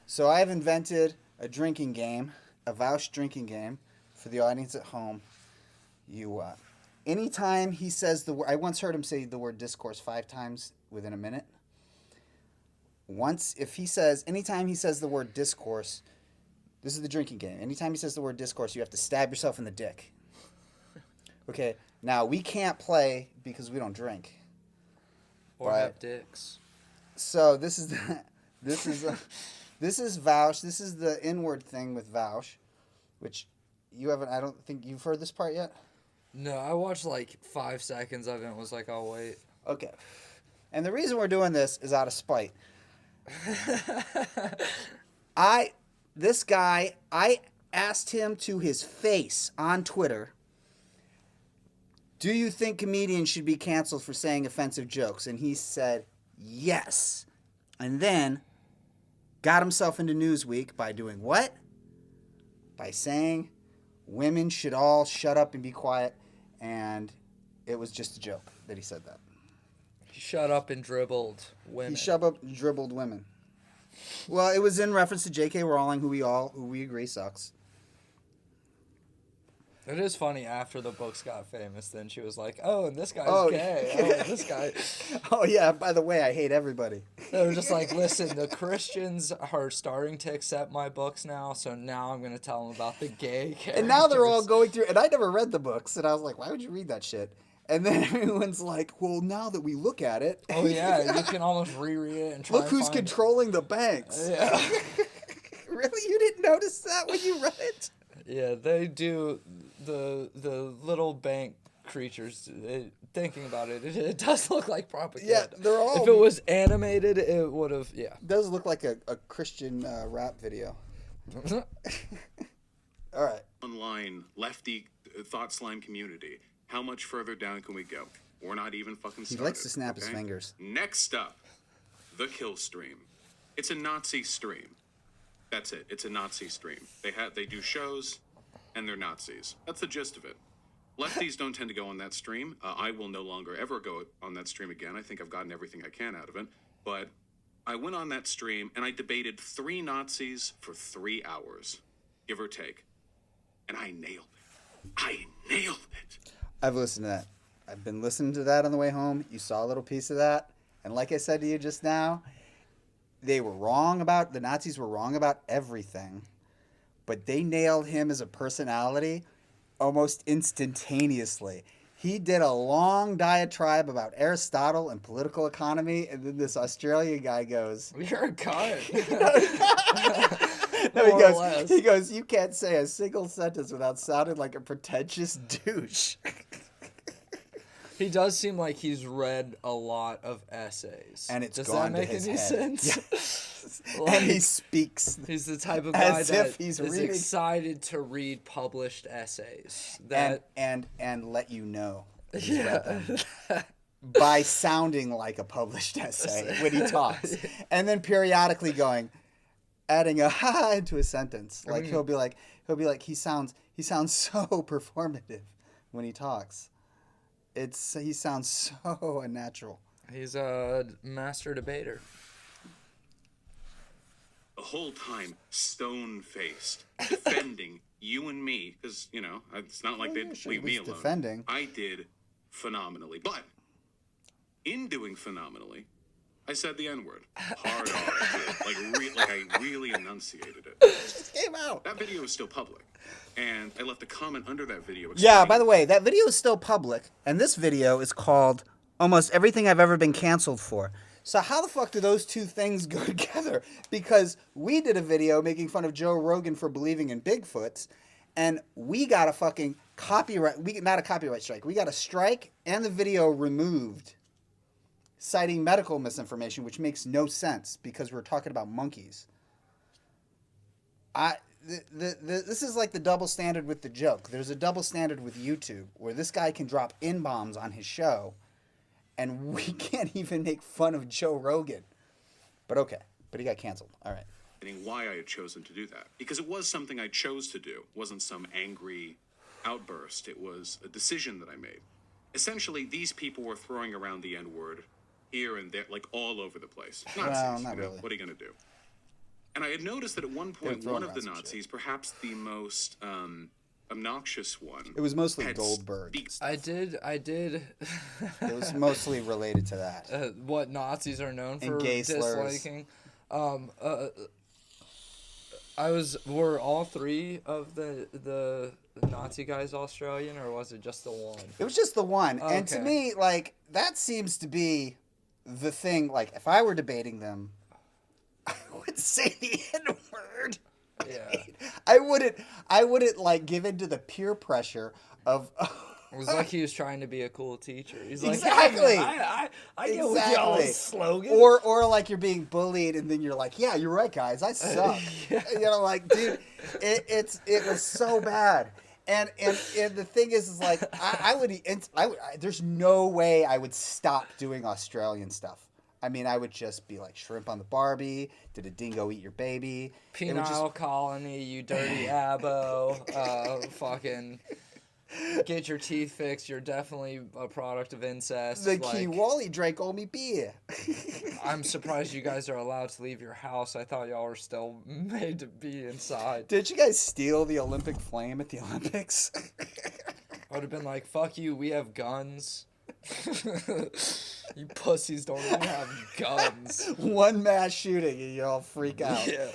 So I've invented a drinking game, a Vaush drinking game for the audience at home. You, anytime he says the word, I once heard him say the word discourse 5 times within a minute. Anytime he says the word discourse, this is the drinking game. Anytime he says the word discourse, you have to stab yourself in the dick. Okay, now we can't play because we don't drink. Or have dicks. So this is Vaush. This is the inward thing with Vaush, which you haven't. I don't think you've heard this part yet. No, I watched like 5 seconds of it and was like, I'll wait. Okay, and the reason we're doing this is out of spite. I asked him to his face on Twitter, do you think comedians should be canceled for saying offensive jokes? And he said yes. And then got himself into Newsweek by doing what? By saying women should all shut up and be quiet. And it was just a joke that he said that. He shut up and dribbled women. He shut up and dribbled women. Well, it was in reference to J.K. Rowling, who we agree sucks. It is funny, after the books got famous, then she was like, oh, and this guy's gay. Oh, and this guy. Oh, yeah, by the way, I hate everybody. They were just like, listen, the Christians are starting to accept my books now, so now I'm going to tell them about the gay characters. And now they're all going through, and I never read the books, and I was like, why would you read that shit? And then everyone's like, well, now that we look at it. Oh, yeah, you can almost reread it and try look who's controlling the banks. Yeah. Really? You didn't notice that when you read it? Yeah, they do. The little bank creatures, thinking about it, it does look like propaganda. Yeah, they're all... If it was animated, it would have, yeah. It does look like a Christian rap video. All right. Online lefty thought slime community. How much further down can we go? We're not even fucking started. He likes to snap his fingers. Next up, the kill stream. It's a Nazi stream. That's it. It's a Nazi stream. They do shows, and they're Nazis. That's the gist of it. Lefties don't tend to go on that stream. I will no longer ever go on that stream again. I think I've gotten everything I can out of it. But I went on that stream, and I debated 3 Nazis for 3 hours, give or take. And I nailed it. I nailed it. I've listened to that. I've been listening to that on the way home. You saw a little piece of that. And like I said to you just now, the Nazis were wrong about everything. But they nailed him as a personality almost instantaneously. He did a long diatribe about Aristotle and political economy, and then this Australian guy goes, "You're a cunt." No, he goes, you can't say a single sentence without sounding like a pretentious douche. He does seem like he's read a lot of essays. And it's does gone that make to his any head. sense? Yeah. Like, and he speaks. He's the type of guy as that if he's is reading. excited to read published essays. And let you know. That he's Yeah. read them. By sounding like a published essay when he talks. And then periodically adding a ha into a sentence. Like he'll be like he sounds so performative when he talks. He sounds so unnatural. He's a master debater. The whole time, stone-faced, defending you and me, because, it's not like they'd leave me alone. Defending. I did phenomenally. But in doing phenomenally, I said the N-word. Hard R. Like I really enunciated it. It just came out. That video is still public. And I left a comment under that video. Yeah, by the way, that video is still public. And this video is called Almost Everything I've Ever Been Canceled For. So how the fuck do those two things go together? Because we did a video making fun of Joe Rogan for believing in Bigfoots. And we got a fucking not a copyright strike. We got a strike and the video removed, citing medical misinformation, which makes no sense because we're talking about monkeys. This is like the double standard with the joke. There's a double standard with YouTube where this guy can drop N-bombs on his show and we can't even make fun of Joe Rogan. But okay. But he got canceled. All right. Why I had chosen to do that. Because it was something I chose to do. It wasn't some angry outburst. It was a decision that I made. Essentially, these people were throwing around the N-word here and there, like all over the place. Nazis, not really. What are you going to do? And I had noticed that at one point, throwing one of the around some Nazis, perhaps the most obnoxious one, It was mostly had Goldberg. I did. It was mostly related to that. What Nazis are known for And gay slurs. disliking. Were all three of the Nazi guys Australian, or was it just the one? It was just the one. And to Okay. me, like, that seems to be the thing. Like, if I were debating them, I would say the N-word. Yeah. I wouldn't like give into the peer pressure of It was like he was trying to be a cool teacher. He's like, Exactly. "Hey, man, I get with y'all's slogan." or like you're being bullied and then you're like, yeah, you're right, guys, I suck. Yeah. You know, like, dude, it was so bad. And the thing is like I would there's no way I would stop doing Australian stuff. I mean, I would just be like shrimp on the Barbie. Did a dingo eat your baby? It would Penile colony, you dirty abo. Fucking get your teeth fixed. You're definitely a product of incest. The like, Wally drank all me beer. I'm surprised you guys are allowed to leave your house. I thought y'all were still made to be inside. Did you guys steal the Olympic flame at the Olympics? I would have been like, fuck you, we have guns. You pussies don't even have guns. One mass shooting and you all freak out. Yeah.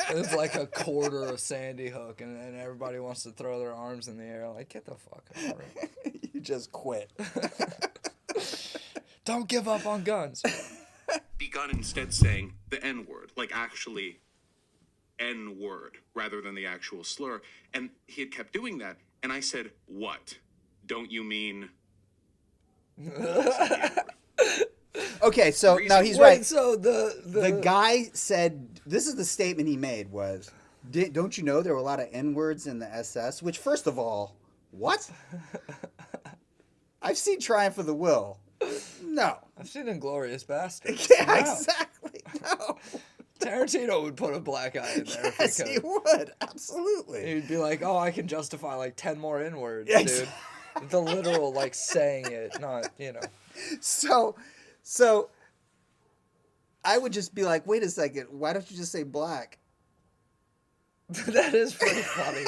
It's like a quarter of Sandy Hook, and everybody wants to throw their arms in the air. Like, get the fuck over it. You just quit. Don't give up on guns. begun instead saying the N-word, like actually N-word, rather than the actual slur. And he had kept doing that. And I said, what? Don't you mean... Okay, so Reason- now he's Wait, right. so The guy said, this is the statement he made was, don't you know there were a lot of N-words in the SS? Which, first of all, what? I've seen Triumph of the Will. No. I've seen Inglourious Bastards. Yeah, No. exactly. No. Tarantino would put a black eye in there. Yes, if he he could. would. Absolutely. He'd be like, "Oh, I can justify like 10 more N-words, Yeah, dude." The literal, like, saying it, not, you know. So I would just be like, wait a second, why don't you just say black? That is pretty funny.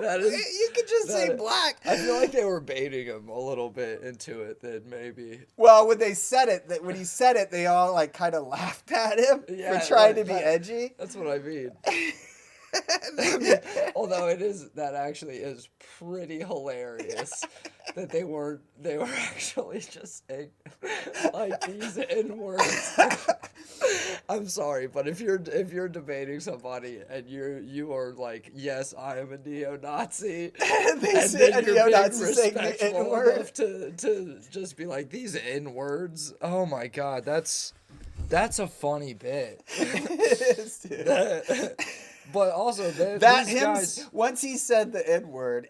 That is. You could just say that- black. I feel like they were baiting him a little bit into it. That maybe. Well, when he said it, they all like kind of laughed at him Yeah, for trying like to be that- edgy. That's what I mean. Although that actually is pretty hilarious that they were actually just saying like these N-words. I'm sorry, but if you're debating somebody and you are like, yes, I am a neo-Nazi, and said then a you're being neo-Nazi saying the respectful N-word. enough to just be like these N-words. Oh my God, that's a funny bit. It is, dude. But also, That these him guys. once he said the N-word,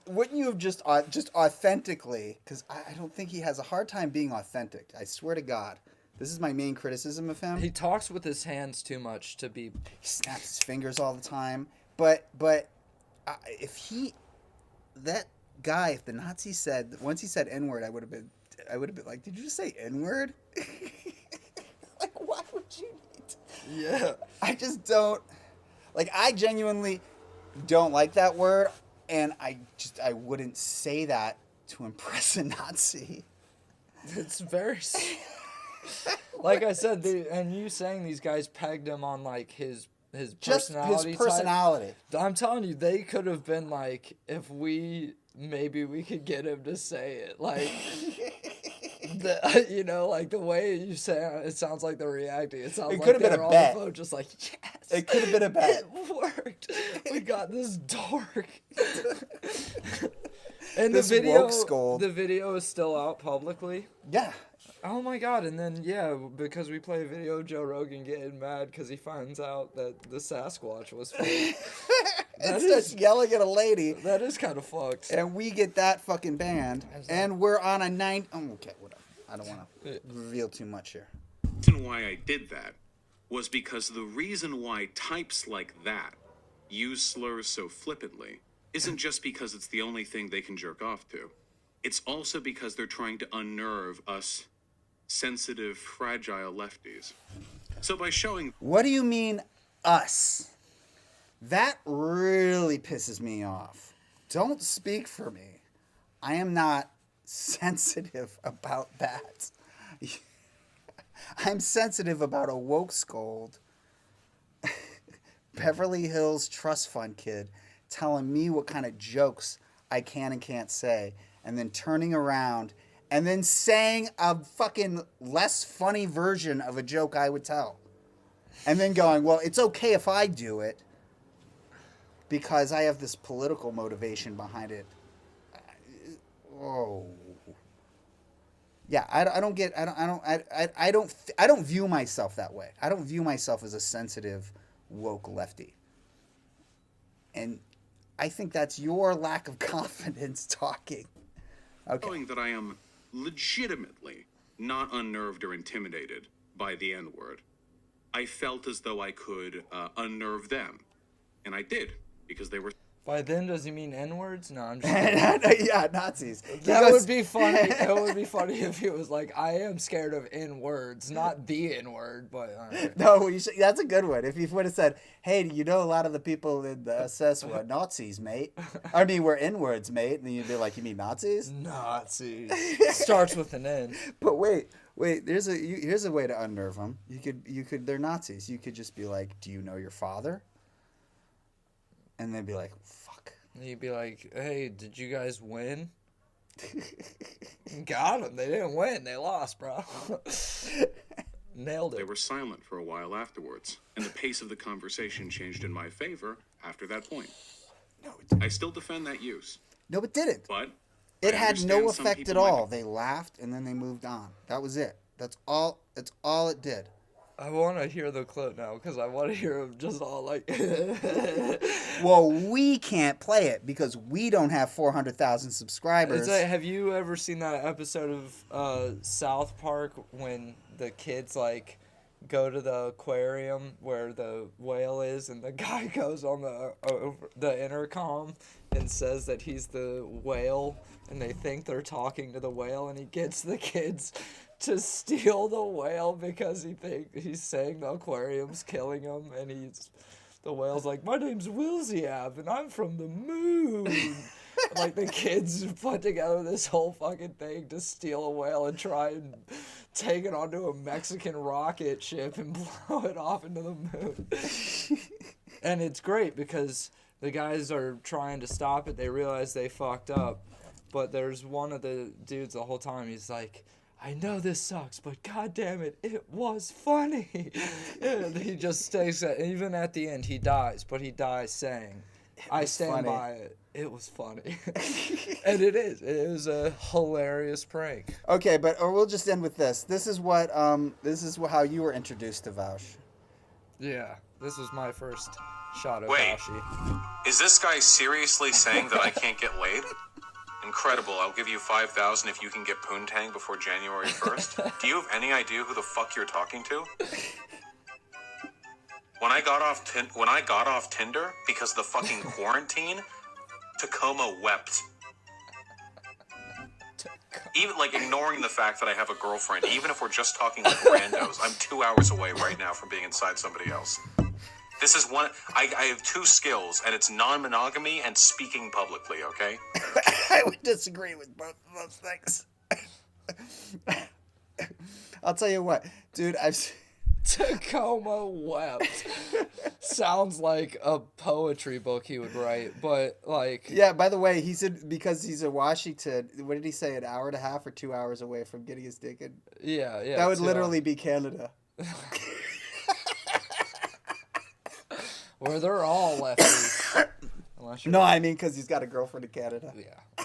wouldn't you have just authentically? Because I don't think he has a hard time being authentic. I swear to God, this is my main criticism of him. He talks with his hands too much to be. He snaps his fingers all the time. But if the Nazi said once he said N-word, I would have been like, did you just say N-word? Like, why would you need? Yeah. I just don't like. I genuinely don't like that word, and I wouldn't say that to impress a Nazi. It's very. Like I said, and you saying these guys pegged him on like his Just personality. his personality. Type. I'm telling you, they could have been like, if maybe we could get him to say it, like. Like the way you say it sounds like they're reacting. It sounds It like could have been they're a on bet. the phone just like, yes. It could have been a bet. It worked. We got this dork. And This woke scold. the video is still out publicly. Yeah. Oh my God! And then because we play a video, Joe Rogan getting mad because he finds out that the Sasquatch was fake. It starts yelling at a lady, That is kind of fucked. and we get that fucking banned, and we're on a 9. Oh, okay, whatever. I don't want to reveal too much here. The reason why I did that was because the reason why types like that use slurs so flippantly isn't just because it's the only thing they can jerk off to. It's also because they're trying to unnerve us sensitive, fragile lefties. So by showing What do you mean, us? That really pisses me off. Don't speak for me. I am not sensitive about that. I'm sensitive about a woke scold, Beverly Hills Trust Fund kid telling me what kind of jokes I can and can't say, and then turning around and then saying a fucking less funny version of a joke I would tell. And then going, well, it's okay if I do it because I have this political motivation behind it. Oh. Yeah, I don't view myself that way. I don't view myself as a sensitive woke lefty. And I think that's your lack of confidence talking. Okay. showing that I am legitimately not unnerved or intimidated by the N-word, I felt as though I could unnerve them. And I did, because they were... By then, does he mean N-words? No, I'm just kidding. Yeah, Nazis. That would be funny. It would be funny if he was like, I am scared of N-words, not the N-word, but... all right. No, that's a good one. If he would have said, hey, you know a lot of the people in the SS were Nazis, mate. I mean, we're N-words, mate. And then you'd be like, you mean Nazis? Nazis. Starts with an N. But wait, here's a way to unnerve them. You could, they're Nazis. You could just be like, do you know your father? And they'd be like, fuck. And he'd be like, hey, did you guys win? Got them. They didn't win. They lost, bro. Nailed They it. were silent for a while afterwards, and the pace of the conversation changed in my favor after that point. No, it didn't. I still defend that use, No, it didn't. but It I had no understand some effect people at might all. be- They laughed and then they moved on. That was it. That's all it did. I want to hear the clip now because I want to hear him just all like... Well, we can't play it because we don't have 400,000 subscribers. It's like, have you ever seen that episode of South Park when the kids like go to the aquarium where the whale is, and the guy goes on the intercom and says that he's the whale, and they think they're talking to the whale, and he gets the kids to steal the whale because he's saying the aquarium's killing him, and the whale's like, my name's Wilsiab, and I'm from the moon. Like, the kids put together this whole fucking thing to steal a whale and try and take it onto a Mexican rocket ship and blow it off into the moon. And it's great because the guys are trying to stop it. They realize they fucked up. But there's one of the dudes the whole time, he's like, I know this sucks, but god damn it, it was funny. And he just stays at, even at the end, he dies, but he dies saying, I stand funny. by it. It was funny. And it is. It was a hilarious prank. Okay, or we'll just end with this. This is how you were introduced to Vaush. Yeah, this was my first shot of Wait. Vaushi. Is this guy seriously saying that I can't get laid? Incredible. I'll give you 5,000 if you can get poontang before January 1st. Do you have any idea who the fuck you're talking to? When I got off Tinder because of the fucking quarantine, Tacoma wept. Even like ignoring the fact that I have a girlfriend, even if we're just talking like randos, I'm 2 hours away right now from being inside somebody else. This is one. I have two skills, and it's non-monogamy and speaking publicly. Okay. I would disagree with both of those things. I'll tell you what, dude. Tacoma wept. Sounds like a poetry book he would write, but like... Yeah, by the way, he said because he's in Washington, what did he say, an hour and a half or 2 hours away from getting his dick in? Yeah. That would literally be Canada. Where they're all lefties. Unless you're... No, I mean because he's got a girlfriend in Canada. Yeah.